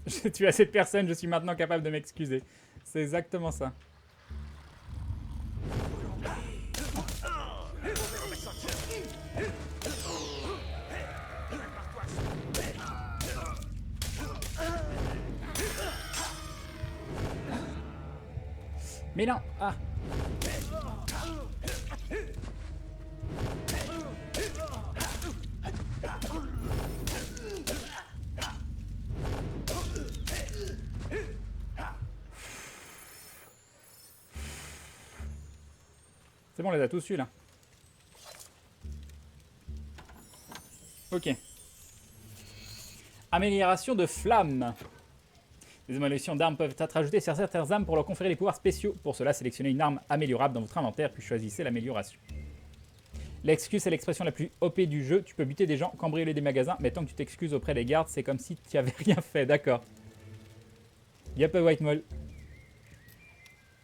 J'ai tué assez de personnes, je suis maintenant capable de m'excuser. C'est exactement ça. Mais non. Ah. C'est bon, on les a tous eus là. Ok. Amélioration de flamme. Les améliorations d'armes peuvent être ajoutées sur certaines armes pour leur conférer des pouvoirs spéciaux. Pour cela, sélectionnez une arme améliorable dans votre inventaire, puis choisissez l'amélioration. L'excuse est l'expression la plus OP du jeu. Tu peux buter des gens, cambrioler des magasins, mais tant que tu t'excuses auprès des gardes, c'est comme si tu n'avais rien fait, d'accord. Yep, White Mole.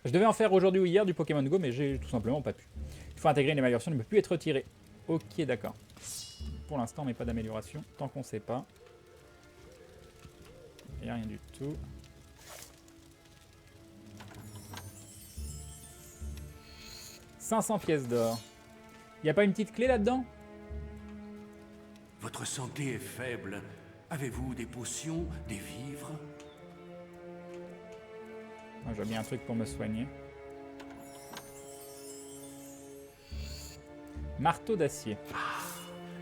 Je devais en faire aujourd'hui ou hier du Pokémon Go, mais j'ai tout simplement pas pu. Il faut intégrer une amélioration, ne peut plus être retirée. Ok, d'accord. Pour l'instant, mais pas d'amélioration, tant qu'on sait pas. Il n'y a rien du tout. « 500 pièces d'or. Il n'y a pas une petite clé là-dedans? Votre santé est faible. Avez-vous des potions, des vivres? Moi, j'ai bien un truc pour me soigner. Marteau d'acier.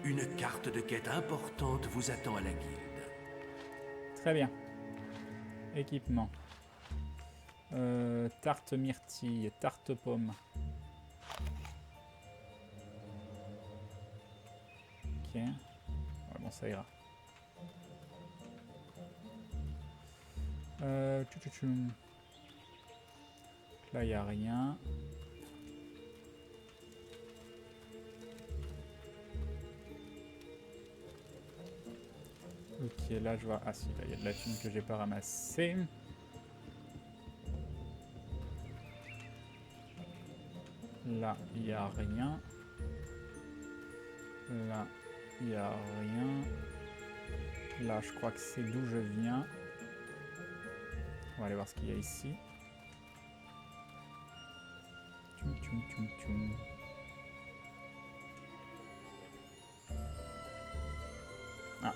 Une carte de quête importante vous attend à la guilde. Très bien. Équipement. Tarte myrtille, tarte pomme. Ok. Ouais, bon, ça ira. Là, il n'y a rien. Ok, là, je vois... Ah si, là, il y a de la thune que j'ai pas ramassée. Là, il n'y a rien. Là, il n'y a rien. Là, je crois que c'est d'où je viens. On va aller voir ce qu'il y a ici. Tchoum, tchoum, tchoum, tchoum. Ah.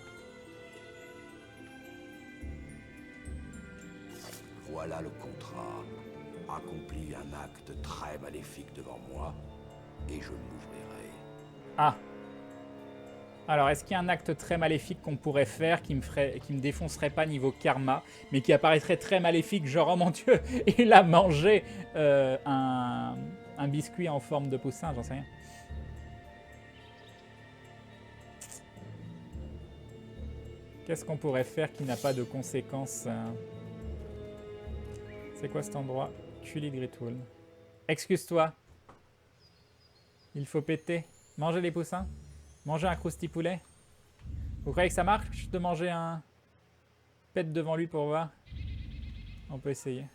Voilà le contrat. Accomplis un acte très maléfique devant moi, et je l'ouvrirai. Ah. Alors, est-ce qu'il y a un acte très maléfique qu'on pourrait faire qui me défoncerait pas niveau karma, mais qui apparaîtrait très maléfique, genre oh mon dieu, il a mangé un biscuit en forme de poussin, j'en sais rien. Qu'est-ce qu'on pourrait faire qui n'a pas de conséquences C'est quoi cet endroit? Cully Gritwood. Excuse-toi. Il faut péter. Manger les poussins. Manger un crousti-poulet. Vous croyez que ça marche de manger un... Pète devant lui pour voir. On peut essayer.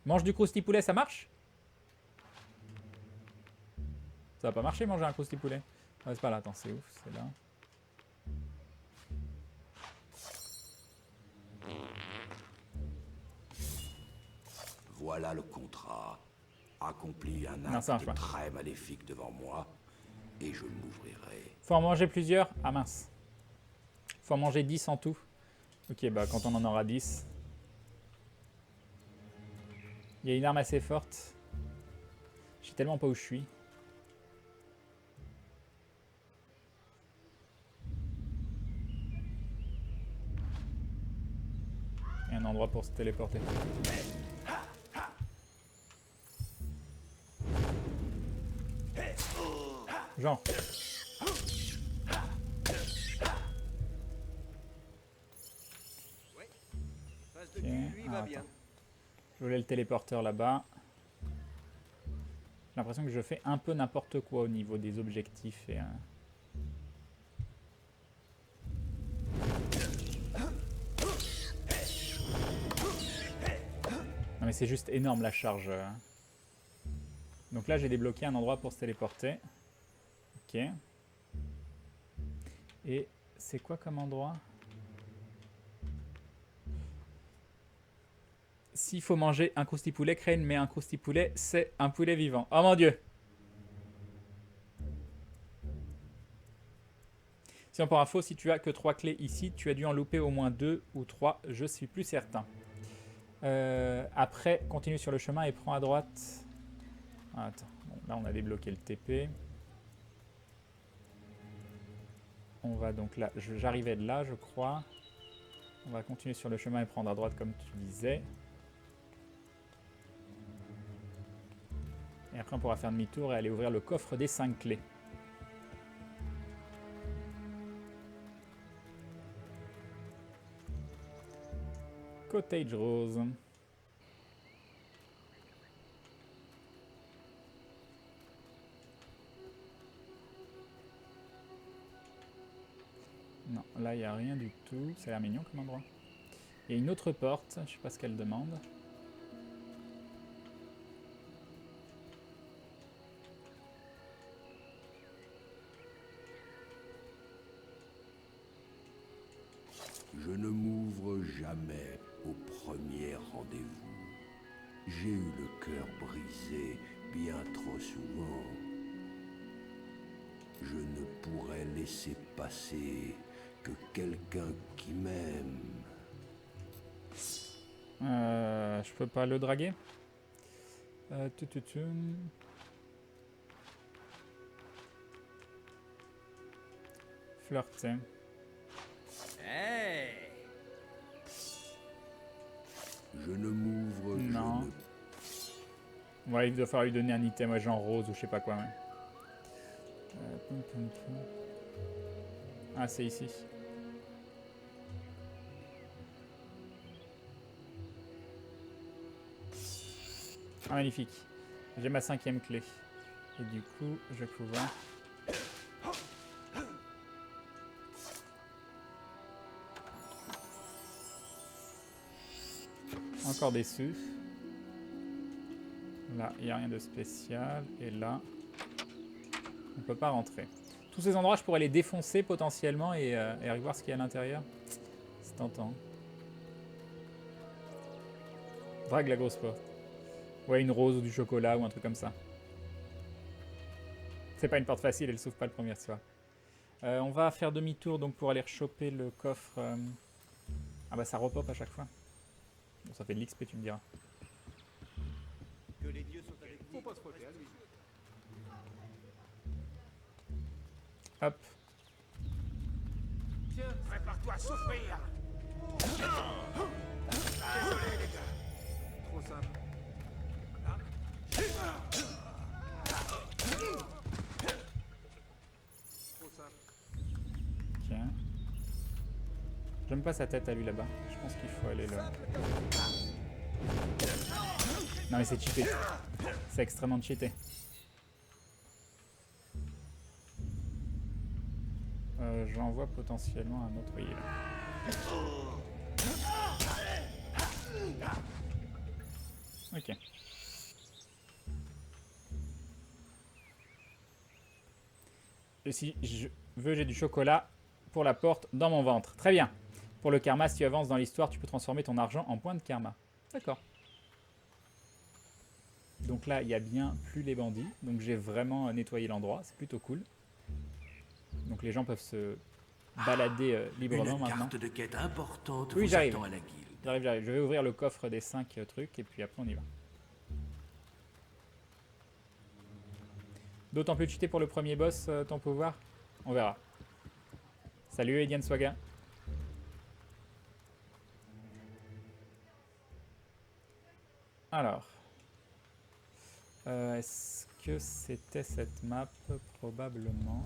Mange du crousti-poulet, ça marche? Ça va pas marcher manger un crousti-poulet. Ouais, c'est pas là, attends, c'est ouf, c'est là. Voilà le contrat. Accomplis un Non, ça marche acte pas. très maléfique devant moi, et je l'ouvrirai. Faut en manger plusieurs. Ah mince. Faut en manger 10 en tout. Ok, bah quand on en aura 10. Il y a une arme assez forte. Je sais tellement pas où je suis. Il y a un endroit pour se téléporter. Genre. Ok, ah, attends. Je voulais le téléporteur là-bas. J'ai l'impression que je fais un peu n'importe quoi au niveau des objectifs et... Non mais c'est juste énorme la charge. Donc là j'ai débloqué un endroit pour se téléporter. Ok. Et c'est quoi comme endroit? S'il faut manger un croustipoulet, Crane met un croustipoulet, c'est un poulet vivant. Oh mon dieu! Sinon, pour info, si tu as que 3 clés ici, tu as dû en louper au moins 2 ou 3, je suis plus certain. Après, continue sur le chemin et prends à droite. Ah, attends, bon, là on a débloqué le TP. On va donc là, j'arrivais de là, je crois. On va continuer sur le chemin et prendre à droite comme tu disais. Et après on pourra faire demi-tour et aller ouvrir le coffre des 5 clés. Cottage Rose. Non, là il n'y a rien du tout. Ça a l'air mignon comme endroit. Il y a une autre porte, je sais pas ce qu'elle demande. Je ne m'ouvre jamais au premier rendez-vous. J'ai eu le cœur brisé bien trop souvent. Je ne pourrais laisser passer que quelqu'un qui m'aime. Je peux pas le draguer. Flirter. Hey! Je ne m'ouvre Non. jamais. Ouais, il doit falloir lui donner un item, ouais, genre rose ou je sais pas quoi. Ouais. Ah, c'est ici. Ah, magnifique. J'ai ma 5e clé. Et du coup, je vais pouvoir... Encore déçu. Là, il n'y a rien de spécial. Et là, on ne peut pas rentrer. Tous ces endroits, je pourrais les défoncer potentiellement et aller voir ce qu'il y a à l'intérieur. C'est tentant. Drague la grosse porte. Ouais, une rose ou du chocolat ou un truc comme ça. C'est pas une porte facile, elle s'ouvre pas le premier soir. On va faire demi-tour donc pour aller rechoper le coffre. Ah bah ça repop à chaque fois. Bon, ça fait de l'XP, tu me diras. Que les dieux sont avec vous. Faut pas se frotter à lui. Hop. Tiens, prépare-toi à souffrir. Désolé les gars. Trop simple. Trop simple. Tiens. J'aime pas sa tête à lui là-bas. Je pense qu'il faut aller là. Non mais c'est cheaté. C'est extrêmement cheaté. J'en vois potentiellement un autre. Oui, il est là. Ok. Et si je veux, j'ai du chocolat pour la porte dans mon ventre. Très bien. Pour le karma, si tu avances dans l'histoire, tu peux transformer ton argent en points de karma. D'accord. Donc là, il n'y a bien plus les bandits. Donc j'ai vraiment nettoyé l'endroit. C'est plutôt cool. Donc les gens peuvent se balader librement Une maintenant. carte de quête importante Oui, vous j'arrive. attend à la guilde. J'arrive, j'arrive. Je vais ouvrir le coffre des 5 trucs et puis après on y va. D'autant plus cheaté pour le premier boss, ton pouvoir. On verra. Salut Edian Swaga. Alors. Est-ce que c'était cette map? Probablement.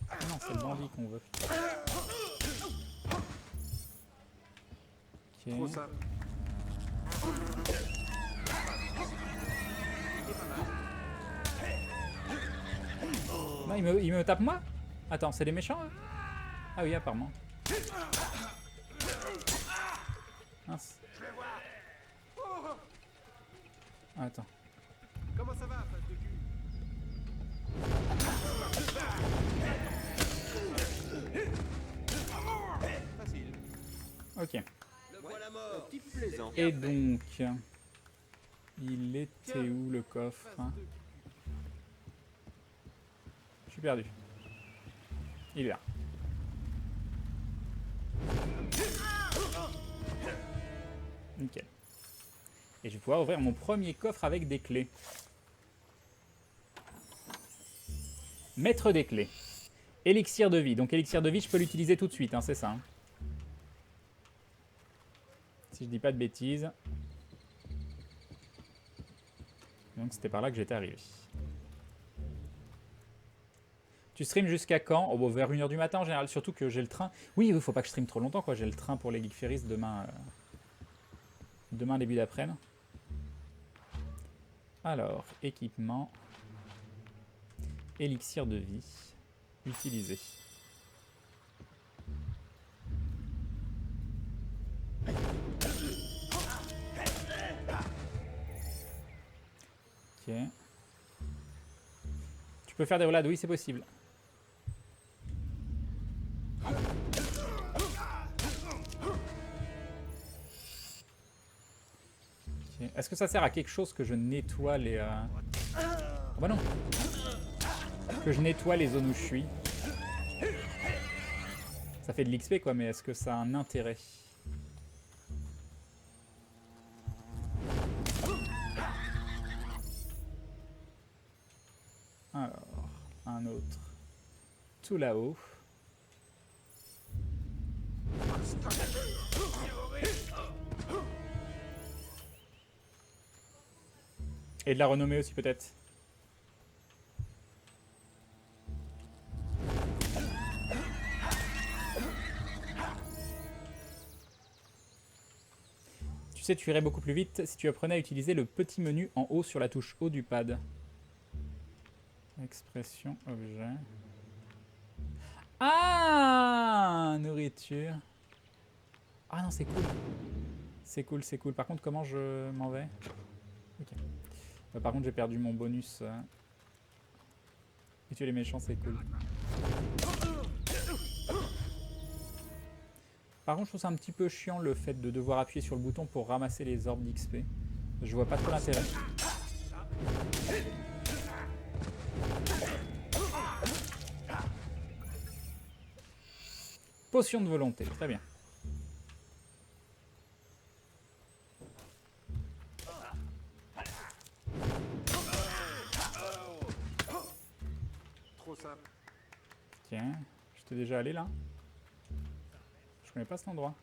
Ah non, c'est le bandit qu'on veut. Ok. Trop simple. Non, il me tape moi? Attends, c'est des méchants eux? Ah oui, apparemment. Mince. Attends. Comment ça va, face de cul? Facile. Ok. Le voilà mort. Type plaisant. Et donc... Il était où le coffre? Je suis perdu. Il est là. Nickel. Et je vais pouvoir ouvrir mon premier coffre avec des clés. Maître des clés. Élixir de vie. Donc élixir de vie, je peux l'utiliser tout de suite, hein, c'est ça. Hein. Si je dis pas de bêtises. Donc c'était par là que j'étais arrivé. Tu streams jusqu'à quand? Oh, bon, vers 1h du matin en général, surtout que j'ai le train. Oui, il faut pas que je stream trop longtemps, quoi. J'ai le train pour les Geek Ferries demain, demain début d'après-midi. Alors, équipement. Élixir de vie. Utilisé. Ok. Tu peux faire des roulades, oui, c'est possible. Okay. Est-ce que ça sert à quelque chose que je nettoie les... Oh bah non. Que je nettoie les zones où je suis. Ça fait de l'XP quoi, mais est-ce que ça a un intérêt? Alors, un autre. Tout là-haut. Et de la renommée aussi peut-être. Tu sais, tu irais beaucoup plus vite si tu apprenais à utiliser le petit menu en haut sur la touche haut du pad. Expression, objet. Ah, nourriture. Ah non, c'est cool. C'est cool, c'est cool. Par contre, comment je m'en vais? Ok. Par contre, j'ai perdu mon bonus. Et tuer les méchants, c'est cool. Par contre, je trouve ça un petit peu chiant le fait de devoir appuyer sur le bouton pour ramasser les orbes d'XP. Je vois pas trop l'intérêt. Potion de volonté, très bien. Trop simple. Tiens, j'étais déjà allé là. Je connais pas cet endroit.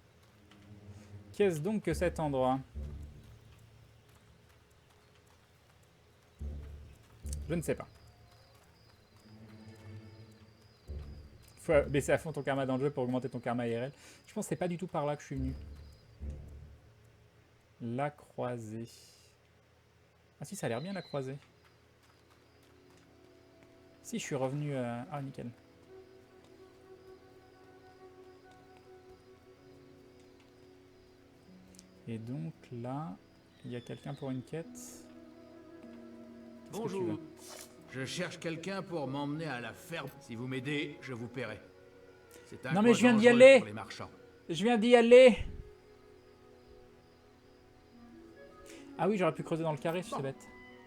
Qu'est-ce donc que cet endroit? Je ne sais pas. Faut baisser à fond ton karma dans le jeu pour augmenter ton karma IRL. Je pense que c'est pas du tout par là que je suis venu. La croisée. Ah si, ça a l'air bien la croisée. Si, je suis revenu... Ah, nickel. Et donc là, il y a quelqu'un pour une quête. Bonjour. Je cherche quelqu'un pour m'emmener à la ferme. Si vous m'aidez, je vous paierai. C'est un Non mais coin je viens d'y dangereux aller. pour les marchands. Je viens d'y aller. Ah oui, j'aurais pu creuser dans le carré, c'est bête.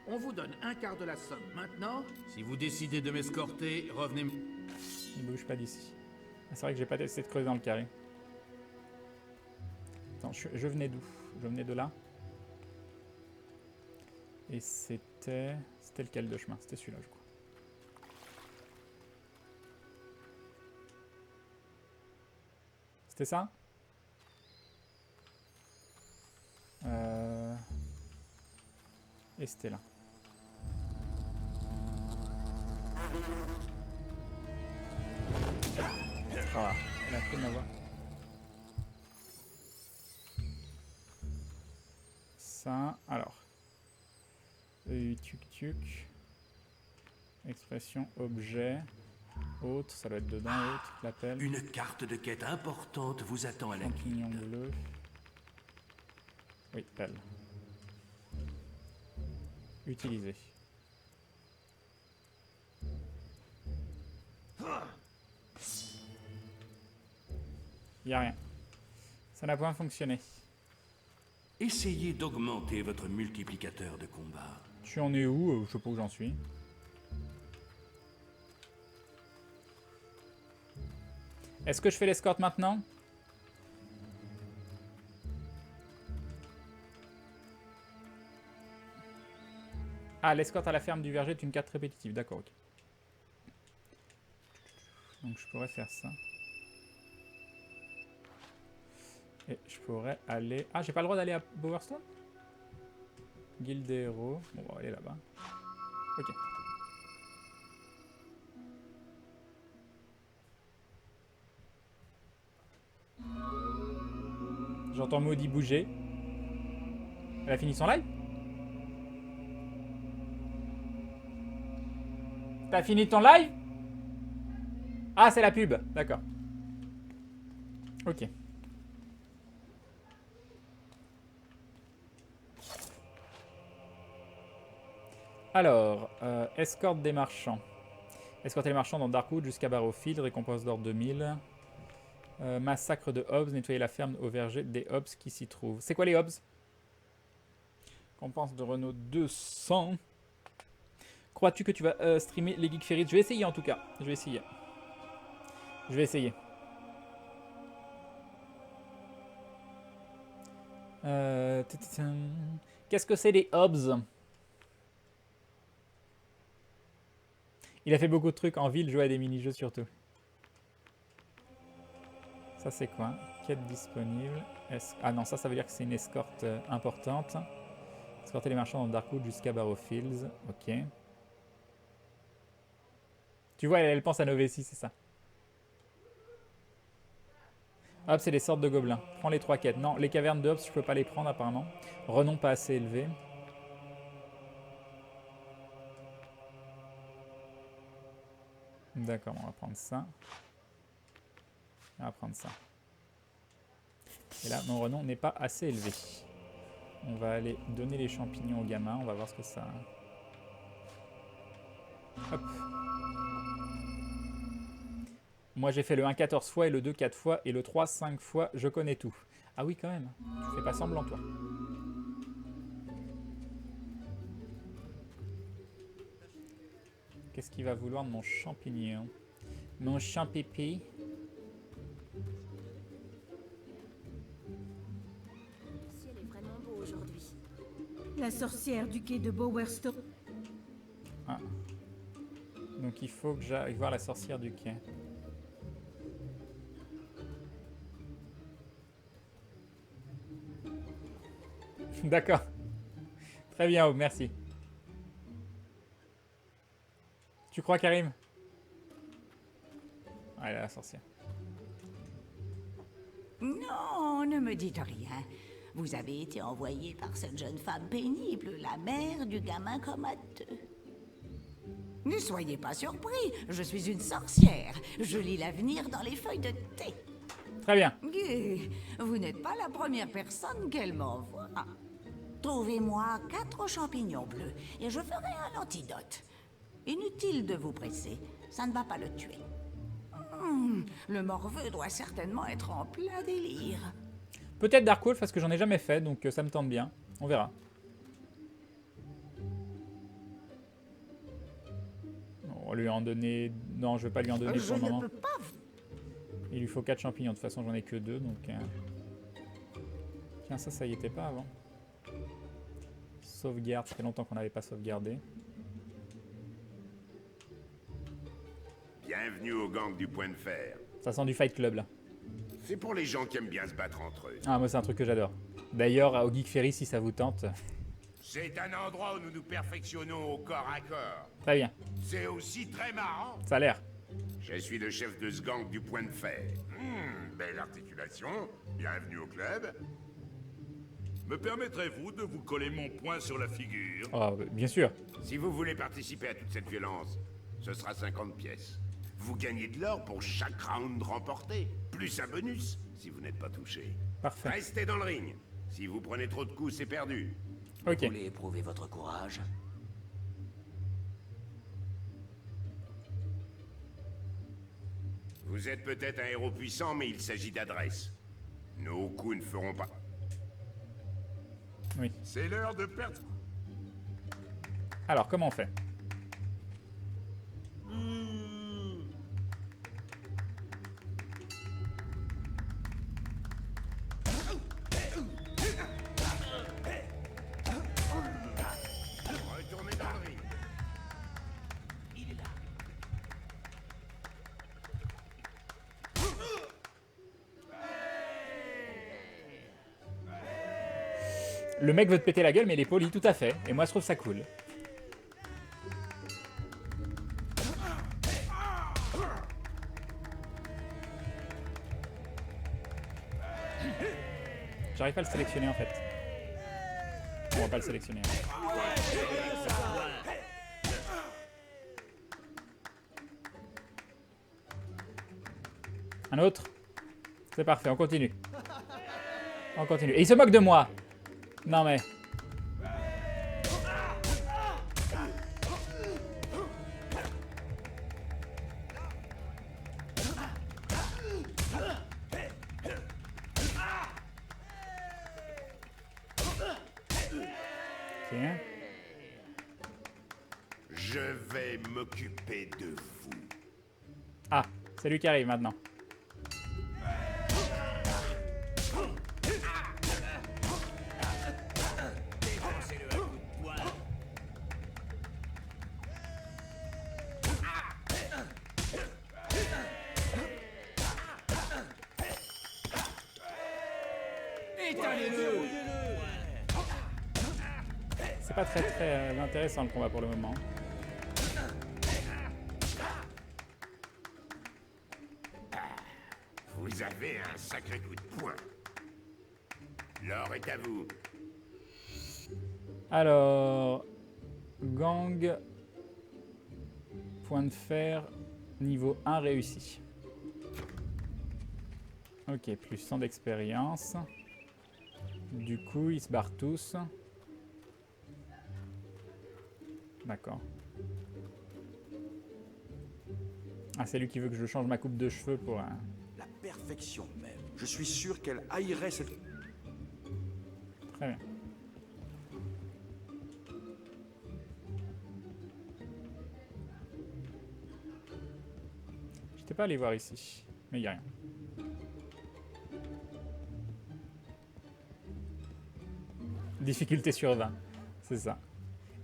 On vous donne un quart de la somme maintenant. Si vous décidez de m'escorter, revenez. Ne bouge pas d'ici. C'est vrai que j'ai pas essayé de creuser dans le carré. Attends, je venais d'où? Je venais de là. Et c'était... C'était lequel de chemin? C'était celui-là, je crois. C'était ça? Et c'était là. Voilà, elle a fait ma voix. Ça, alors. Tuk-tuk. Expression, objet. Autre, ça doit être dedans, autre, l'appel. Une carte de quête importante vous attend à la Champignon guilde. bleu. Oui, elle. Utiliser. Y a rien. Ça n'a pas fonctionné. Essayez d'augmenter votre multiplicateur de combat. Tu en es où? Je sais pas où j'en suis. Est-ce que je fais l'escorte maintenant? Ah, l'escorte à la ferme du verger est une carte répétitive. D'accord, ok. Donc je pourrais faire ça. Et je pourrais aller... Ah, j'ai pas le droit d'aller à Bowerstone? Guilde des héros. Bon, on va aller là-bas. Ok. J'entends Maudit bouger. Elle a fini son live? T'as fini ton live? Ah, c'est la pub. D'accord. Ok. Alors, escorte des marchands. Escorter les marchands dans Darkwood jusqu'à Barrowfield, récompense d'or 2000. Massacre de Hobbs, nettoyer la ferme au verger des Hobbs qui s'y trouvent. C'est quoi les Hobbs? Récompense de Renault 200. Crois-tu que tu vas streamer les Geek Ferries? Je vais essayer en tout cas. Je vais essayer. Je vais essayer. Qu'est-ce que c'est les Hobbs? Il a fait beaucoup de trucs en ville, jouer à des mini-jeux surtout. Ça c'est quoi? Quête disponible. Ah non, ça veut dire que c'est une escorte importante. Escorter les marchands dans Darkwood jusqu'à Barrowfields. Ok. Tu vois, elle pense à Novétie, c'est ça. Hop, c'est des sortes de gobelins. Prends les 3 quêtes. Non, les cavernes de Hobbs, je peux pas les prendre apparemment. Renom pas assez élevé. D'accord, on va prendre ça. On va prendre ça. Et là, mon renom n'est pas assez élevé. On va aller donner les champignons au gamin. On va voir ce que ça... Hop. Moi, j'ai fait le 1 14 fois et le 2 4 fois et le 3 5 fois. Je connais tout. Ah oui, quand même. Tu fais pas semblant, toi. Qu'est-ce qu'il va vouloir de mon champignon? Mon champipi. Le ciel est vraiment beau aujourd'hui. La sorcière du quai de Bowerstone. Ah. Donc il faut que j'aille voir la sorcière du quai. D'accord. Très bien, merci. Tu crois, Karim? Ah, elle est la sorcière. Non, ne me dites rien. Vous avez été envoyé par cette jeune femme pénible, la mère du gamin comateux. Ne soyez pas surpris, je suis une sorcière. Je lis l'avenir dans les feuilles de thé. Très bien. Vous n'êtes pas la première personne qu'elle m'envoie. Trouvez-moi 4 champignons bleus et je ferai un antidote. Inutile de vous presser, ça ne va pas le tuer. Le morveux doit certainement être en plein délire. Peut-être Dark Wolf parce que j'en ai jamais fait, donc ça me tente bien. On verra. On va lui en donner... Non, je vais pas lui en donner pour le moment. Je ne peux pas... Il lui faut 4 champignons. De toute façon, j'en ai que 2, donc... Tiens, ça y était pas avant. Sauvegarde, ça fait longtemps qu'on n'avait pas sauvegardé. Bienvenue au gang du Point de Fer. Ça sent du Fight Club, là. C'est pour les gens qui aiment bien se battre entre eux. Ah, moi, c'est un truc que j'adore. D'ailleurs, au Geek Ferry, si ça vous tente... C'est un endroit où nous nous perfectionnons au corps à corps. Très bien. C'est aussi très marrant. Ça a l'air. Je suis le chef de ce gang du Point de Fer. Belle articulation. Bienvenue au club. Me permettrez-vous de vous coller mon poing sur la figure? Oh, bien sûr. Si vous voulez participer à toute cette violence, ce sera 50 pièces. Vous gagnez de l'or pour chaque round remporté, plus un bonus si vous n'êtes pas touché. Parfait. Restez dans le ring. Si vous prenez trop de coups, c'est perdu. Ok. Vous voulez éprouver votre courage? Vous êtes peut-être un héros puissant, mais il s'agit d'adresse. Nos coups ne feront pas. Oui. C'est l'heure de perdre. Alors, comment on fait? Retournez dans le ring. Le mec veut te péter la gueule, mais il est poli, tout à fait. Et moi, je trouve ça cool. J'arrive pas à le sélectionner, en fait. On va pas le sélectionner. Un autre? C'est parfait, on continue. On continue. Et il se moque de moi! Non mais... Ok. Je vais m'occuper de vous. Ah, c'est lui qui arrive maintenant. C'est pas très intéressant le combat pour le moment. Vous avez un sacré coup de poing. L'or est à vous. Alors... Gang... Point de fer... Niveau 1 réussi. Ok, plus 100 d'expérience. Du coup, ils se barrent tous. D'accord. Ah, c'est lui qui veut que je change ma coupe de cheveux pour... La perfection même. Je suis sûr qu'elle haïrait cette... Très bien. J'étais pas allé voir ici, mais il n'y a rien. Difficulté sur 20, c'est ça.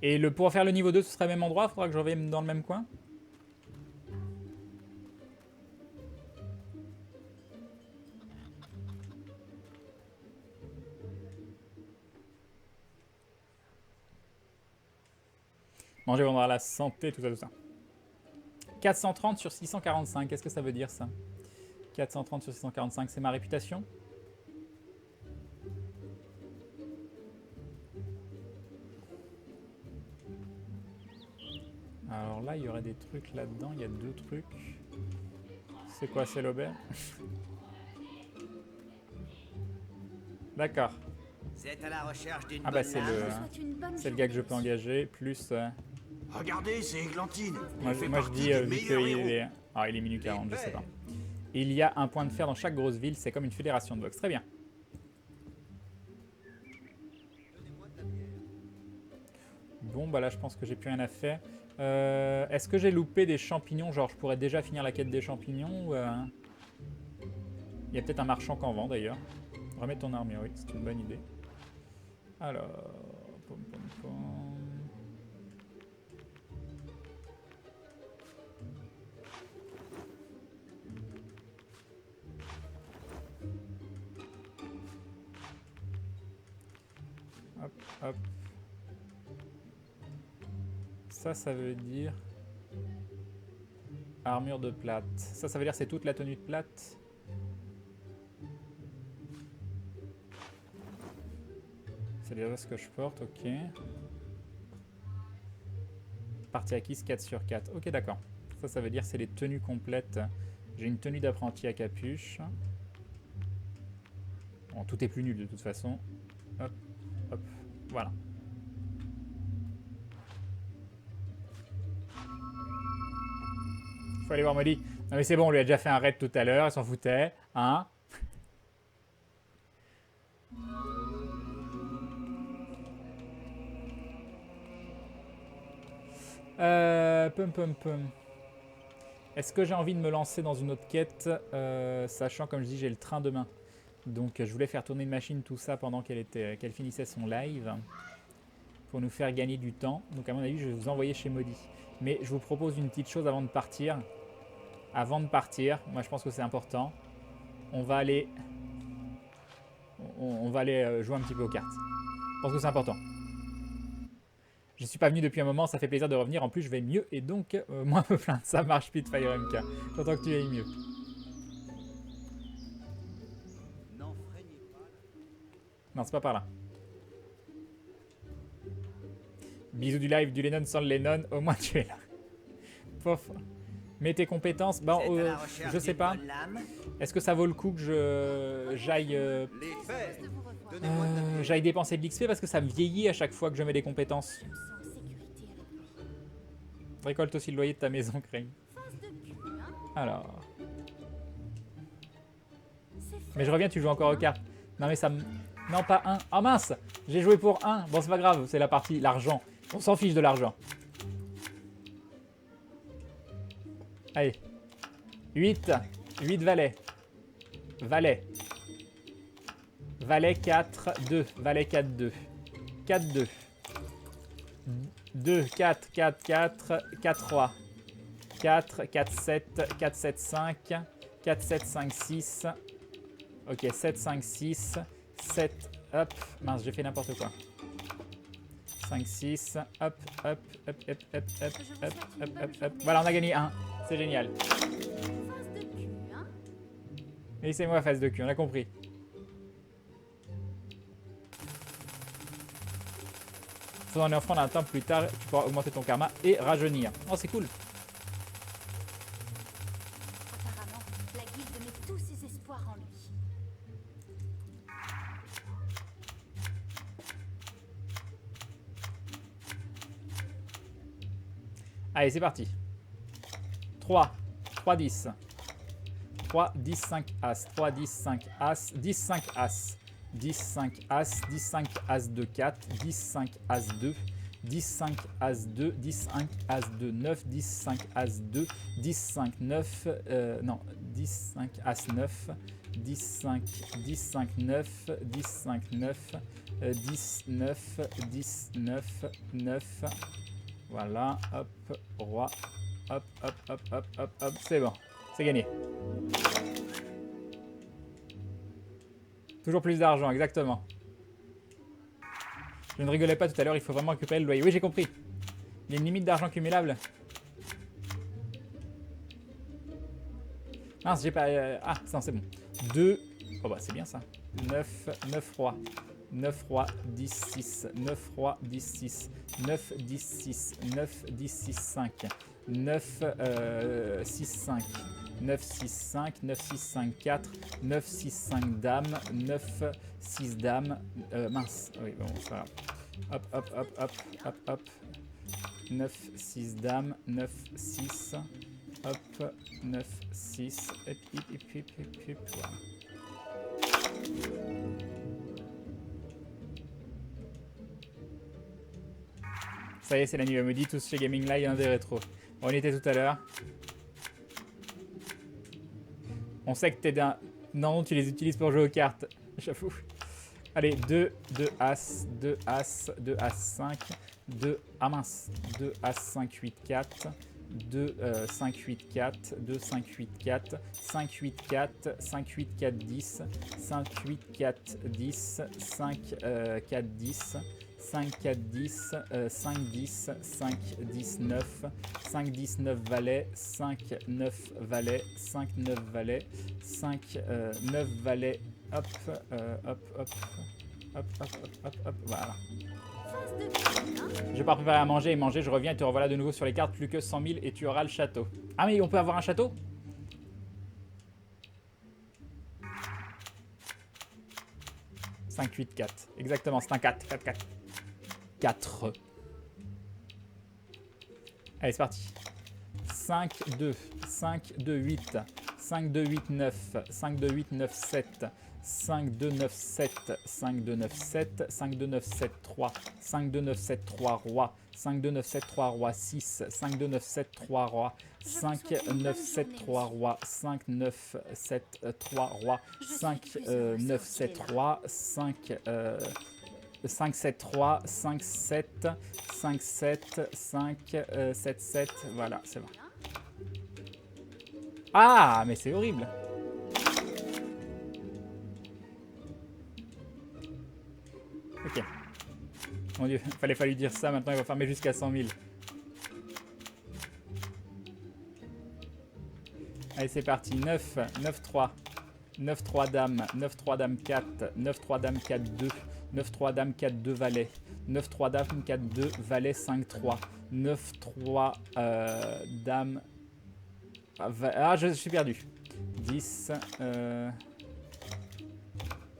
Et pour faire le niveau 2, ce serait au même endroit? Il faudra que je revienne dans le même coin? Manger, vendre la santé, tout ça, tout ça. 430 sur 645, qu'est-ce que ça veut dire ça? 430 sur 645, c'est ma réputation? Alors là, il y aurait des trucs là-dedans, il y a deux trucs. C'est quoi, c'est l'auberge? D'accord. C'est à la recherche d'une Ah bah bonne c'est lame. le gars que je peux engager, plus... Regardez, c'est Églantine. Moi je dis, vu qu'il est... Ah, il est minuit 40, je sais pas. Il y a un point de fer dans chaque grosse ville, c'est comme une fédération de boxe. Très bien. Bon, bah là, je pense que j'ai plus rien à faire. Est-ce que j'ai loupé des champignons? Genre, je pourrais déjà finir la quête des champignons ou, il y a peut-être un marchand qui en vend, d'ailleurs. Remets ton armure, oui, c'est une bonne idée. Alors... Pom, pom, pom. Hop, hop. Ça veut dire... Armure de plate. Ça veut dire c'est toute la tenue de plate. C'est déjà ce que je porte, ok. Partie acquise 4 sur 4. Ok, d'accord. Ça veut dire c'est les tenues complètes. J'ai une tenue d'apprenti à capuche. Bon, tout est plus nul de toute façon. Hop, hop, voilà. Faut aller voir Molly. Non mais c'est bon, on lui a déjà fait un raid tout à l'heure, il s'en foutait. Hein? Pum. Est-ce que j'ai envie de me lancer dans une autre quête, sachant, comme je dis, j'ai le train demain. Donc je voulais faire tourner une machine, tout ça, pendant qu'elle finissait son live. Pour nous faire gagner du temps. Donc à mon avis, je vais vous envoyer chez Maudit. Mais je vous propose une petite chose avant de partir. Avant de partir, moi je pense que c'est important. On va aller... On va aller jouer un petit peu aux cartes. Je pense que c'est important. Je suis pas venu depuis un moment, ça fait plaisir de revenir. En plus, je vais mieux et donc moins me plaindre. Ça marche, Pitfire MK. Content que tu ailles mieux. Non, c'est pas par là. Bisous du live, du Lennon sans le Lennon. Au moins, tu es là. Pof. Mais tes compétences, ben, je sais pas. Est-ce que ça vaut le coup que j'aille dépenser de l'XP parce que ça me vieillit à chaque fois que je mets des compétences. Récolte aussi le loyer de ta maison, Crane. Alors. Mais je reviens, tu joues encore aux cartes. Non mais ça me... Non, pas un. Oh mince, j'ai joué pour un. Bon, c'est pas grave, c'est la partie, l'argent. On s'en fiche de l'argent. Allez. 8 valets. Valet. Valet 4, 2. Valet 4, 2. 4, 2. 2, 4, 4, 4, 4, 3. 4, 4, 7, 4, 7, 5. 4, 7, 5, 6. Ok, 7, 5, 6. 7, hop. Mince, j'ai fait n'importe quoi. 5, 6. Hop, hop, hop, hop, hop, hop, hop, hop, hop, hop. Voilà, on a gagné 1. C'est génial. Laissez-moi phase de cul, on a compris. Faisant une offrande un temps plus tard, tu pourras augmenter ton karma et rajeunir. Oh, c'est cool. Apparemment, la guilde met tous ses espoirs en lui. Allez, c'est parti. 3, 3, 10. 3, 10, 5, As. 3, 10, 5, As. 10, 5, As. 10, 5, As. 10, 5, As 2, 4. 10, 5, As 2. 10, 5, As 2. 10, 5, As 2, 9. 10, 5, As 2. 10, 5, 9. Non, 10, 5, As 9. 10, 5, 10, 5, 9. 10, 5, 9. 10, 9. 10, 9. 9. Voilà, hop, roi. Hop, hop, hop, hop, hop, hop. C'est bon, c'est gagné. Toujours plus d'argent, exactement. Je ne rigolais pas tout à l'heure, il faut vraiment récupérer le loyer. Oui, j'ai compris. Il y a une limite d'argent cumulable. Mince, j'ai pas... Ah, non, c'est bon. 2... Oh bah, c'est bien ça. 9 rois. 9 rois, 10, 6. 9 rois, 10, 6. 9, 10, 6. 9, 10, 6, 5. 9, 6, 5. 9, 6, 5. 9, 6, 5, 4. 9, 6, 5 dames. 9, 6 dames. Mince. Oui, bon, c'est pas grave. Hop, hop, hop, hop, hop, hop. 9, 6 dames. 9, 6. Hop, 9, 6. Hip, hip, hip, hip, hip, hip. Voilà. Ça y est, c'est la nuit. Elle me dit tous chez Gaming Live, un des rétros. On y était tout à l'heure. On sait que t'es d'un... Non, tu les utilises pour jouer aux cartes. J'avoue. Allez, 2, 2 As, 2 As, 2 As 5, 2... Ah mince. 2 As 5, 8, 4. 2, 5, 8, 4. 2, 5, 8, 4. 5, 8, 4. 5, 8, 4, 10. 5, 8, 4, 10. 5, 4, 10. 5, 4, 10, 5, 10, 5, 10, 9, 5, 10, 9 valets, 5, 9 valets, 5, 9 valets, 5, 9 valets, hop, hop, hop, hop, hop, hop, hop, voilà. Je vais pas préparer à manger et manger, je reviens et te revoilà de nouveau sur les cartes, plus que 100 000 et tu auras le château. Ah mais on peut avoir un château ? « 5, 8, 4. » Exactement, c'est un 4. 4, 4. 4. Allez, c'est parti. 5, 2, 5, 2, 8, 5, 2, 8, 9, 5, 2, 8, 9, 7, 5, 2, 9, 7, 5, 2, 9, 7, 5, 2, 9, 7, 3, 5, 2, 9, 7, 3, roi, 5, 2, 9, 7, 3, roi, 6, 5, 2, 9, 7, 3, roi, 5, 9, 7, 3, roi, 5, 9, 7, 3, roi, 5, 9, 7, roi, 5, 5, 7, 3, 5, 7, 5, 7, 5, 7, 7, voilà, c'est bon. Ah, mais c'est horrible. Ok. Mon Dieu, fallait lui dire ça, maintenant il va farmer jusqu'à 100 000. Allez, c'est parti. 9, 9, 3. 9, 3 dames. 9, 3 dames 4. 9, 3 dames 4, 2. 9, 3 dames 4, 2 valets. 9, 3 dames 4, 2 valets 5, 3. 9, 3 dames... Ah, je suis perdu. 10.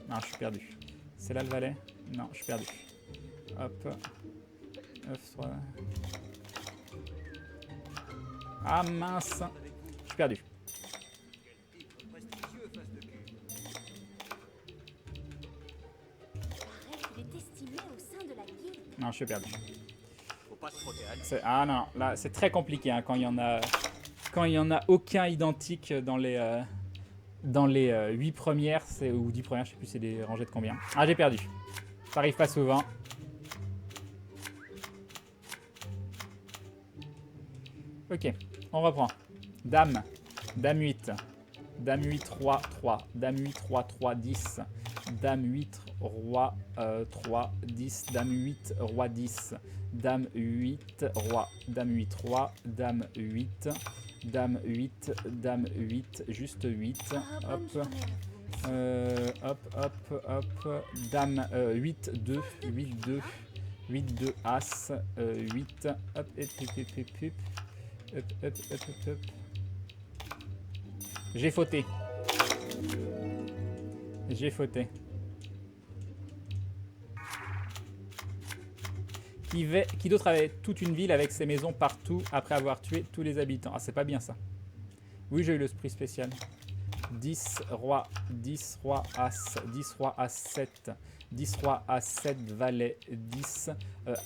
Non, je suis perdu. C'est là le valet? Non, je suis perdu. Hop. 9, 3. Ah mince. Je suis perdu. Non, je suis perdu. Ah non, là c'est très compliqué hein, quand il y en a aucun identique dans les 8 premières, ou 10 premières, je sais plus c'est des rangées de combien. Ah, j'ai perdu. Ça arrive pas souvent. Ok, on reprend. Dame. Dame 8. Dame 8, roi, 3. Dame 8, roi, 3, 10. Dame 8, roi, 3, 10. Dame 8, roi, 10. Dame 8, roi. Dame 8, roi. Dame 8. Dame 8. Dame 8. Juste 8. Hop. Hop, hop, hop. Dame 8, 2. 8, 2. 8, 2, as. 8. Hop, hop, hop, hop, hop. Hop, hop, hop, hop, hop. J'ai fauté. J'ai fauté. Qui d'autre avait toute une ville avec ses maisons partout après avoir tué tous les habitants? Ah, c'est pas bien ça. Oui, j'ai eu le prix spécial. 10 roi, 10 roi as, 10 roi as 7, 10 roi as 7 valet, 10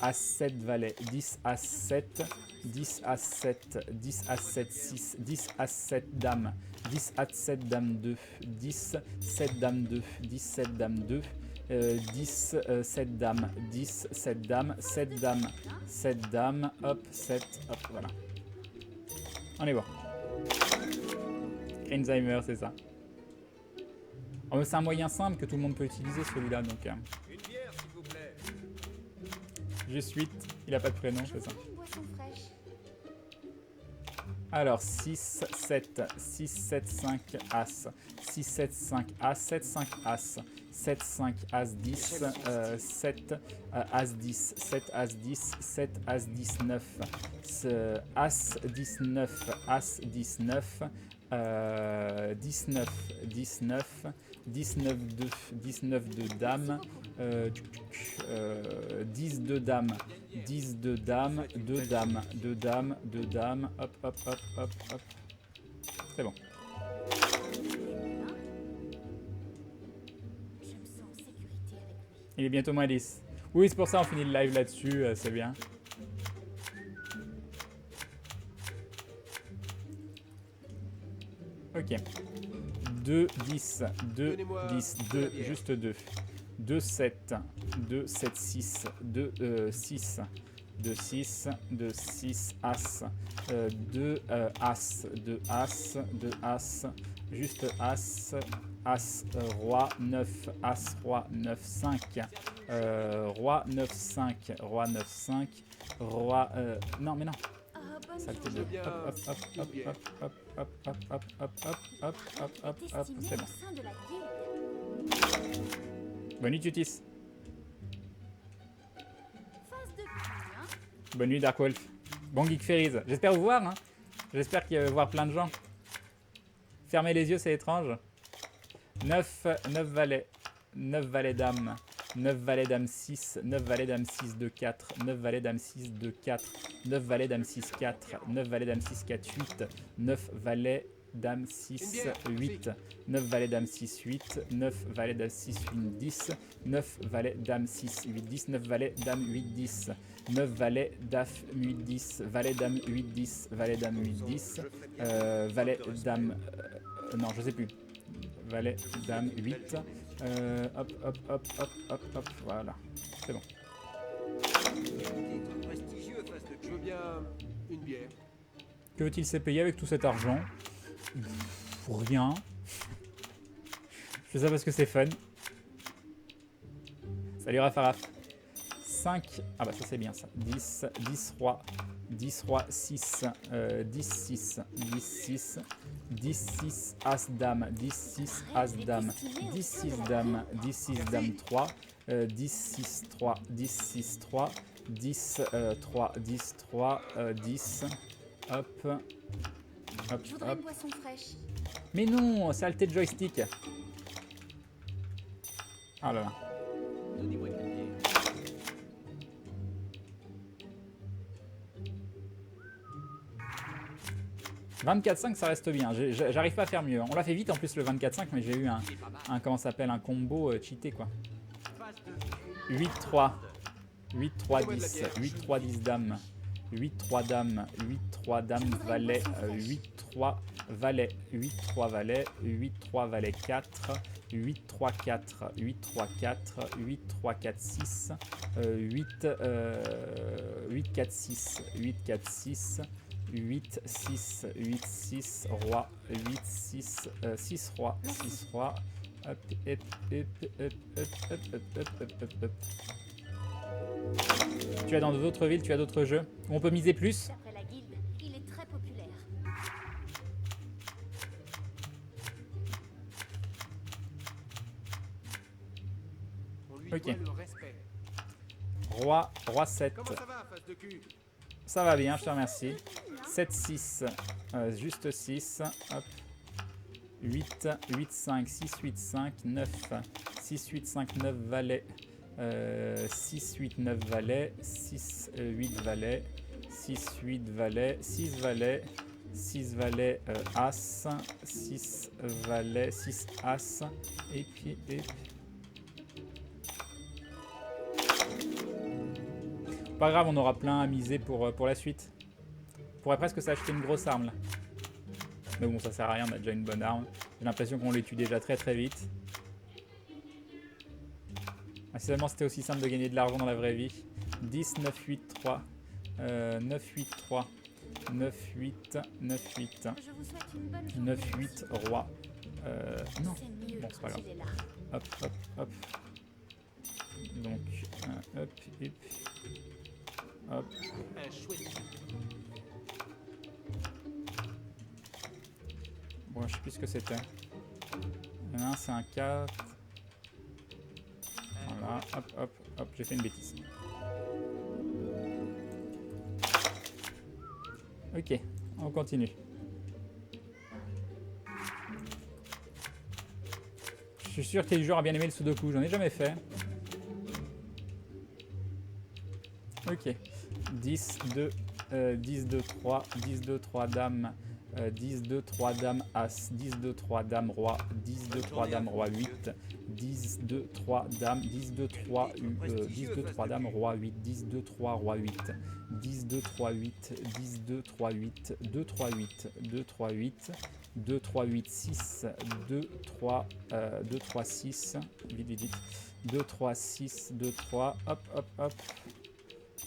as 7 valet, 10 as 7, 10 as 7, 10 as 7 6, 10 as 7 dames, 10 as 7 dame 2, 10 7 dame 2, 10 7 dame 2, 10 7 dames, 10 7 dames, 7 dames, 7 dames, hop, 7, hop, voilà. On est bon. Alzheimer, c'est ça. Oh, c'est un moyen simple que tout le monde peut utiliser celui-là, donc... Une bière, s'il vous plaît. Juste 8, il a pas de prénom, c'est ça. Alors, 6, 7, 6, 7, 5, As, 6, 7, 5, As, 7, 5, As, 7, 5, As, 10, 7, As, 10, 7, As, 10, 7, As, 19, As, 19, As, 19, 19, 19, 19, 2, 19, 2 dames, 10, 2 dames, 10, 2 dames, 2 dames, 2 dames, 2 dames, hop, hop, hop, hop, hop. C'est bon. Il est bientôt moins 10. Oui, c'est pour ça on finit le live là-dessus, c'est bien. Ok. 2, 10, 2, 10, 2, juste 2. 2, 7, 2, 7, 6, 2, 6, 2, 6, 2, 6, As, 2, As, 2, As, 2, As, juste As, As, Roi, 9, As, Roi, 9, 5, Roi, 9, 5, Roi, 9, 5, Roi, non mais non. Saleté de... Hop, hop, hop, hop, hop, hop, hop, hop, hop, hop, hop, hop, hop, hop, c'est bon. Bonne nuit, Tutis. Bonne nuit, Dark Wolf. Bon Geek Fairies. J'espère vous voir, hein. J'espère qu'il va y avoir plein de gens. Fermez les yeux, c'est étrange. 9 valets. 9 valets dames. 9 valet dame 6, 9 valet dame 6, 2, 4, 9 valet dame 6, 2, 4, 9 valet dame 6, 4, 9 valet dame 6, 4, 8, 9 valet dame 6, 8, 9 valet dame 6, 8, 9 valet dame 6, 8, 10, 9 valet dame 6, 8, 10, 9 valet dame 8, 10, 9 valet daf 8, 10, valet dame 8, 10, valet dame 8, 10, valet dame... non, je sais plus. Valet dame 8, hop, hop, hop, hop, hop, hop, voilà, c'est bon. Je veux bien une bière. Que veut-il se payer avec tout cet argent? Rien. Je fais ça parce que c'est fun. Salut Rafaraf. 5. Ah bah ça c'est bien ça. 10, 10 roi. 10 roi 6. 10 6. 10 6. 10 6 as dame. 10 6 as dame. 10 6 dame. 10 6 dame 3. 10 6 3. 10 6 3. 10 3. 10 3. 10. Hop. Hop, Je voudrais hop. une boisson fraîche. Mais non, saleté de joystick. Ah là là. Donnez-moi une bière. 24-5, ça reste bien. J'arrive pas à faire mieux. On l'a fait vite en plus le 24-5, mais j'ai eu un comment ça s'appelle, un combo cheaté quoi. 8-3. 8-3-10. 8-3-10 dame. 8-3 dame. 8-3 dame valet. 8-3 valet. 8-3 valet. 8-3 valet 4. 8-3-4. 8-3-4. 8-3-4-6. 8-4-6. 8-4-6. 8, 6, 8, 6, roi, 8, 6, 6 roi, 6 roi, hop, hop, hop, hop, hop, hop, hop, hop, hop, hop. Tu as dans d'autres villes, tu as d'autres jeux où on peut miser plus? D'après la guilde, il est très populaire. Ok. Roi, roi 7. Comment ça va, face de cul? Ça va bien, je te remercie. 7, 6, juste 6, hop. 8, 8, 5, 6, 8, 5, 9, 6, 8, 5, 9 valet, 6, 8, 9 valet, 6, 8 valet, 6, 8 valet, 6 valet, 6 valet, as, 6 valet, 6 as, et puis, pas grave, on aura plein à miser pour la suite. On pourrait presque s'acheter une grosse arme là. Mais bon, ça sert à rien, on a déjà une bonne arme. J'ai l'impression qu'on les tue déjà très très vite. Ah, si seulement c'était aussi simple de gagner de l'argent dans la vraie vie. 10, 9, 8, 3. 9, 8, 3. 9, 8, 9, 8. 9, 8, roi. Non, bon, c'est pas grave. Hop, hop, hop. Donc, hop, hop. Hop. Bon, je sais plus ce que c'était. Il y en a un, c'est un 4. Voilà, hop, hop, hop, j'ai fait une bêtise. Ok, on continue. Je suis sûr que les joueurs ont bien aimé le Sudoku, j'en ai jamais fait. Ok. 10, 2, 10, 2, 3, 10, 2, 3, dame, 10, 2, 3, dame, as, 10, 2, 3, dame, roi, 10, 2, 3, dame, roi, 8, 10, 2, 3, dame, 10, 2, 3, 10, 2, 3, dame, roi, 8, 10, 2, 3, roi, 8, 10, 2, 3, 8, 10, 2, 3, 8, 2, 3, 8, 2, 3, 8, 2, 3, 8, 6, 2, 3, 2, 3, 6, vite, vite, vite, 2, 3, 6, 2, 3, hop, hop, hop.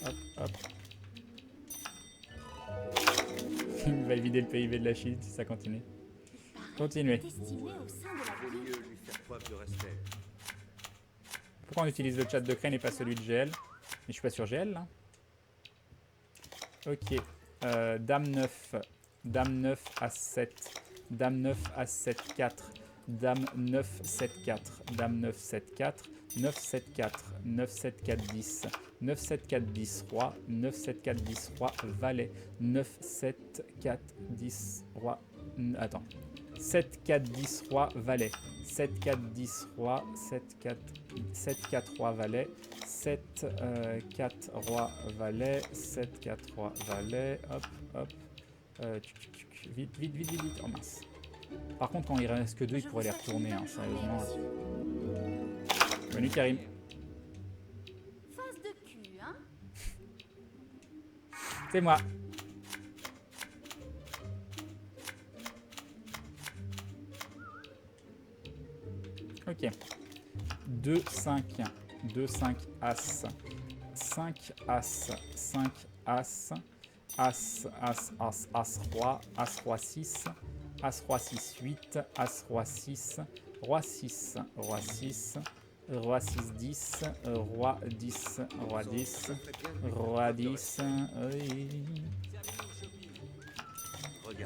Hop, hop. Il va vider le PIB de la Chine si ça continue. Continuez. Pourquoi on utilise le chat de Crane et pas celui de GL? Mais je suis pas sur GL là. Ok. Dame 9. Dame 9 à 7. Dame 9 à 7, 4. Dame 9, 7, 4. Dame 9, 7, 4. 9, 7, 4. 9, 7, 4, 10. 9, 7, 4, 10, roi. 9, 7, 4, 10, roi, valet. 9, 7, 4, 10, roi. Attends. 7, 4, 10, roi, valet. 7, 4, 10, roi. 7, 4, roi, valet. 7, 4, roi, valet. 7, 4, roi, valet. Hop, hop. Vite, vite, vite, vite, vite. Oh mince. Par contre, quand il reste que 2, il pourrait les retourner, hein, sérieusement. Bonne nuit, Karim. Face de cul, hein? C'est moi. Ok. 2, 5. 2, 5, as. 5, as. 5, as. As, as, as, as, roi. As, roi 6. As, roi 6, 8. As, roi 6. Roi 6. Roi 6. Roi 6, 10. Roi 10. Roi 10. Roi 10. Oui.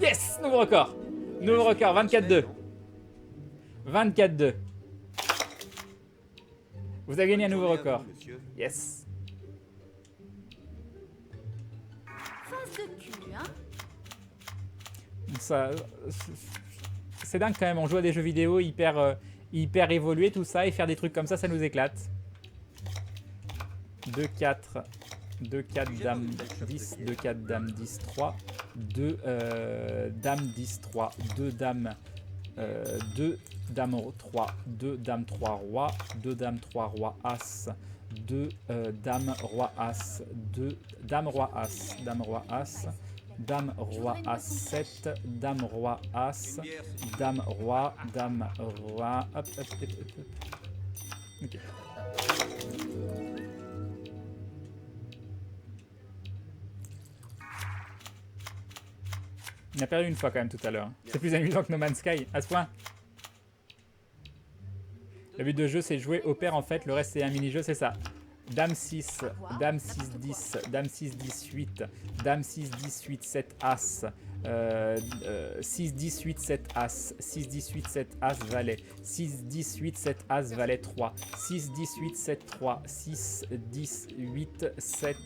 Yes! Nouveau record. Nouveau record. 24-2. 24-2. Vous avez gagné un nouveau record. Yes. Face de cul, hein? Ça, c'est dingue quand même. On joue à des jeux vidéo hyper évolués, tout ça, et faire des trucs comme ça nous éclate. 2, 4. 2, 4, dame 10. 2, 4, dame 10, 3. 2, dame 10, 3. 2, dame 2, dame 3. 2, dame 3, roi. 2, dame 3, roi, as. 2, dame, roi, as. 2, dame, roi, as. Dame, roi, as. Dame, roi, as, 7. Dame, roi, as. Dame, roi, dame, roi. Hop, hop, hop, hop, hop. Ok. On a perdu une fois quand même tout à l'heure. C'est plus amusant que No Man's Sky, à ce point. Le but de jeu, c'est jouer au pair en fait. Le reste, c'est un mini-jeu, c'est ça. Dame 6, Dame 6, 10, Dame 6, 10, 8, Dame 6, 10, 8, 7, As, 6, 10, 8, 7, As, 6, 10, 8, 7, As, Valet, 6, 10, 8, 7, As, Valet, 3, 6, 10, 8, 7, 3, 6, 10, 8, 7,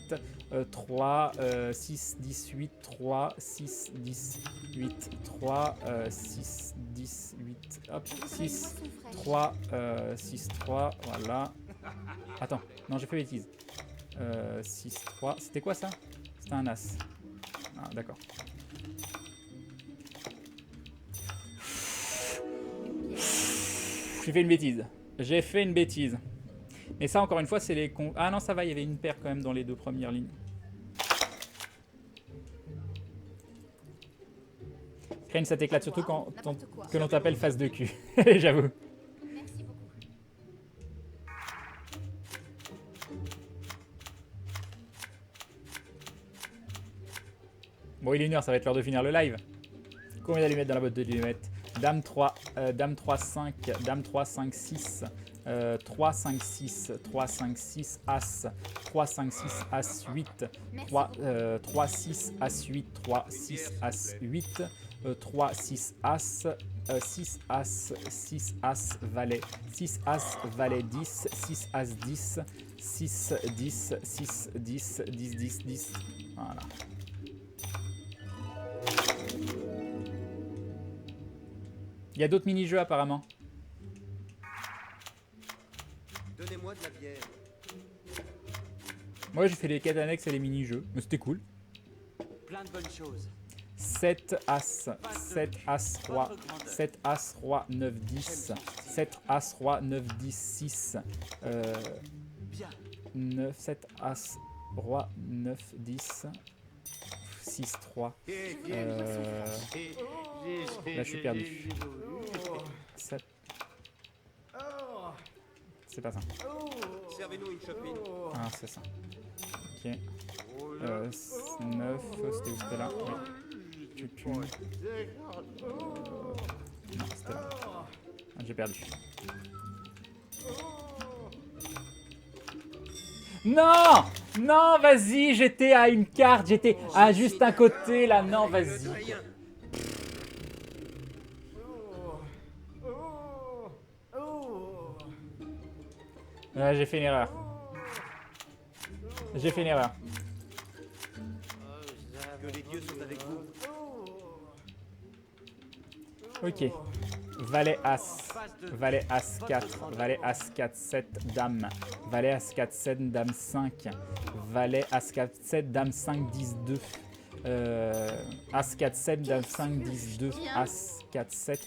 3, 6, 10, 8, 3, 6, 10, 8, 3, 6, 10, 8, hop, 6, 3, 6, 3, voilà. Attends, non, j'ai fait bêtise. 6, 3, c'était quoi ça? C'était un As. Ah, d'accord. J'ai fait une bêtise. J'ai fait une bêtise. Mais ça, encore une fois, c'est les... Ah non, ça va, il y avait une paire quand même dans les deux premières lignes. Crane, ça t'éclate surtout quand que l'on t'appelle face de cul. J'avoue. Merci beaucoup. Bon, il est 1h, ça va être l'heure de finir le live. Combien d'allumettes dans la boîte de allumettes? Dame 3, Dame 3, 5, Dame 3, 5, 6, 3, 5, 6, 3, 5, 6, As, 3, 5, 6, As, 8, 3, 6, As, 8, 3, 6, As, 8, 3, 6, As, 6, As, 6, As, Valet, 6, As, Valet, 10, 6, As, 10, 6, 10, 6, 10, 10, 10, 10, voilà. Il y a d'autres mini-jeux apparemment. Donnez-moi de la bière. Moi j'ai fait les quêtes annexes et les mini-jeux, mais c'était cool. Plein de bonnes choses. 7 As, 7 As, Roi, 7 As, Roi, 9, 10, 7 As, Roi, 9, 10, 6, 9, 7 As, Roi, 9, 10, 6, 3. Là je suis perdu. 7. C'est pas ça. Servez-nous une chopine. Ah, c'est ça. Ok. 9, c'était où? C'était là. Oui. Non, c'était là. Ah, j'ai perdu. Non! Non, vas-y, j'étais à une carte, j'étais à juste un côté là. Non, vas-y. Ouais, j'ai fait une erreur. J'ai fait une erreur. Que les dieux sont avec vous. Ok. Valet As. Valet As 4. Valet As 4, 7, Dame. Valet As 4, 7, Dame 5. Valet As 4, 7, Dame 5, 10, 2. As 4, 7, Dame 5, 10, 2. As 4, 7.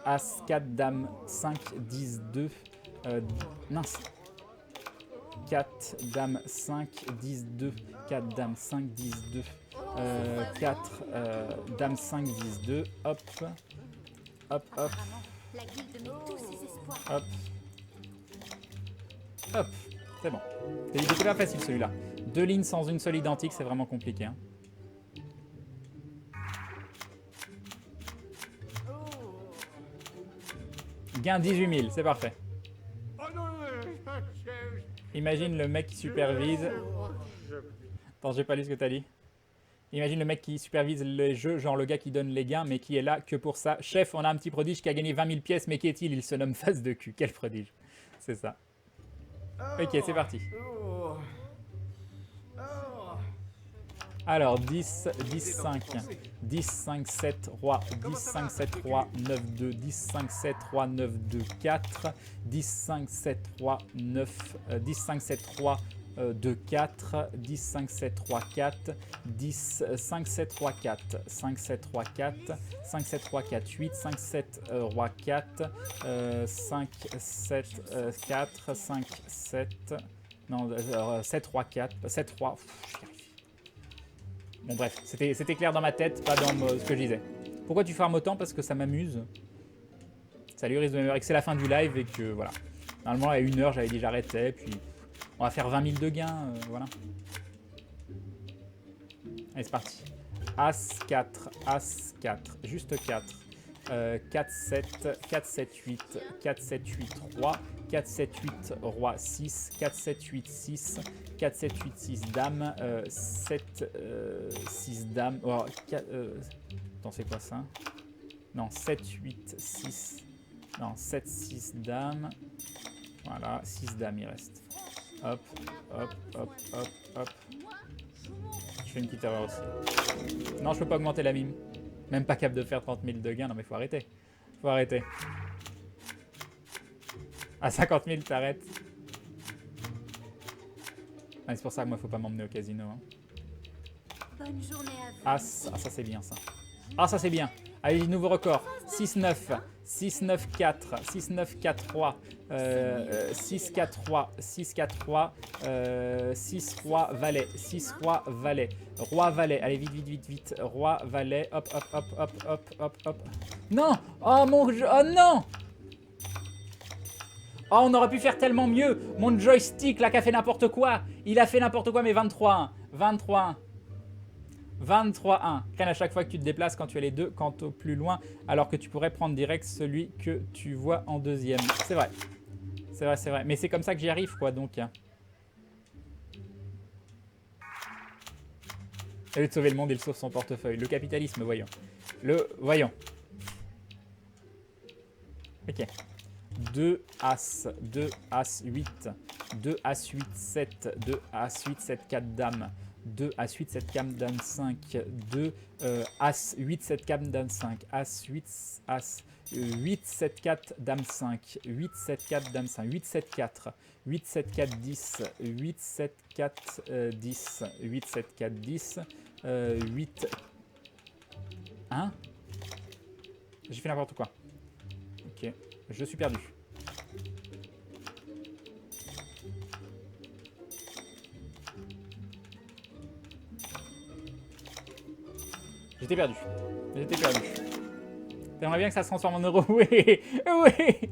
As 4, Dame 5, 10, 2. Mince. 4, Dame 5, 10, 2. 4, Dame 5, 10, 2. 4, Dame 5, 10, 2. Hop. Hop, hop. La guilde met tous ses espoirs. Hop. Hop. C'est bon. Il était pas facile celui-là. 2 lignes sans une seule identique, c'est vraiment compliqué. Hein. Gain 18 000, c'est parfait. Imagine le mec qui supervise. Attends, j'ai pas lu ce que t'as dit. Imagine le mec qui supervise les jeux, genre le gars qui donne les gains, mais qui est là que pour ça. Chef, on a un petit prodige qui a gagné 20 000 pièces, mais qui est-il? Il se nomme face de cul. Quel prodige. C'est ça. Ok, c'est parti. Alors, 10, 10, 5. 10, 5, 7, roi. 10, 5, 7, roi, 9, 2. 10, 5, 7, roi, 9, 2, 4. 10, 5, 7, roi, 9. 10, 5, 7, roi, 2, 4. 10, 5, 7, 3, 4. 10, 5, 7, roi, 4. 5, 7, roi, 4. 5, 7, roi, 4, 8. 5, 7, roi, 4. 5, 7, 4. 5, 7. Non, 7, roi, 4. 7, roi. Bon bref, c'était clair dans ma tête, pas dans ce que je disais. Pourquoi tu farmes autant? Parce que ça m'amuse. Salut, risque de mémoire, que c'est la fin du live et que voilà. Normalement à 1 heure j'avais dit j'arrêtais, puis on va faire 20 000 de gains, voilà. Allez c'est parti. As 4, As 4, juste 4. 4, 7, 4, 7, 8, 4, 7, 8, roi. 4, 7, 8, roi, 6, 4, 7, 8, 6, 4, 7, 8, 6, dame, 7, 6, dame, oh, 4, attends, c'est quoi ça? Non, 7, 8, 6, non, 7, 6, dame, voilà, 6 dames, il reste. Hop, hop, hop, hop, hop. Je fais une petite erreur aussi. Non, je peux pas augmenter la mime. Même pas capable de faire 30 000 de gains, non mais faut arrêter. Faut arrêter. À 50 000, t'arrêtes. Ah, c'est pour ça que moi, faut pas m'emmener au casino. Hein. Bonne journée à vous. Ah, ça c'est bien, ça. Ah, ça c'est bien. Allez, nouveau record. 6-9. 6-9-4. 6-9-4 roi. 6-4 roi. 6-4 roi. 6 roi valet. 6 roi valet. Roi valet. Allez, vite, vite, vite, vite. Roi valet. Hop, hop, hop, hop, hop, hop, hop. Non! Oh mon jeu. Oh non! Oh, on aurait pu faire tellement mieux. Mon joystick, là, qui a fait n'importe quoi. Il a fait n'importe quoi, mais 23-1. 23-1. 23-1. Craigne à chaque fois que tu te déplaces quand tu as les deux, quant au plus loin, alors que tu pourrais prendre direct celui que tu vois en deuxième. C'est vrai. C'est vrai, c'est vrai. Mais c'est comme ça que j'y arrive, quoi, donc. Au lieu de sauver le monde, il sauve son portefeuille. Le capitalisme, voyons. Voyons. Ok. 2 As, 2 As 8, 2 As 8, 7, 2 As 8, 7, 4 dames, 2 As 8, 7, 4 dame 5, 2 As 8, 7, 4 dame 5, As 8, As 8, 7, 4 dame 5, 8, 7, 4 dame 5, 8, 7, 4, 8, 7, 4, 10, 8, 7, 4, 10, 8, 7, 4, 10, 8... Hein? J'ai fait n'importe quoi. Ok. Je suis perdu. J'étais perdu. J'étais perdu. T'aimerais bien que ça se transforme en euro? Oui, oui.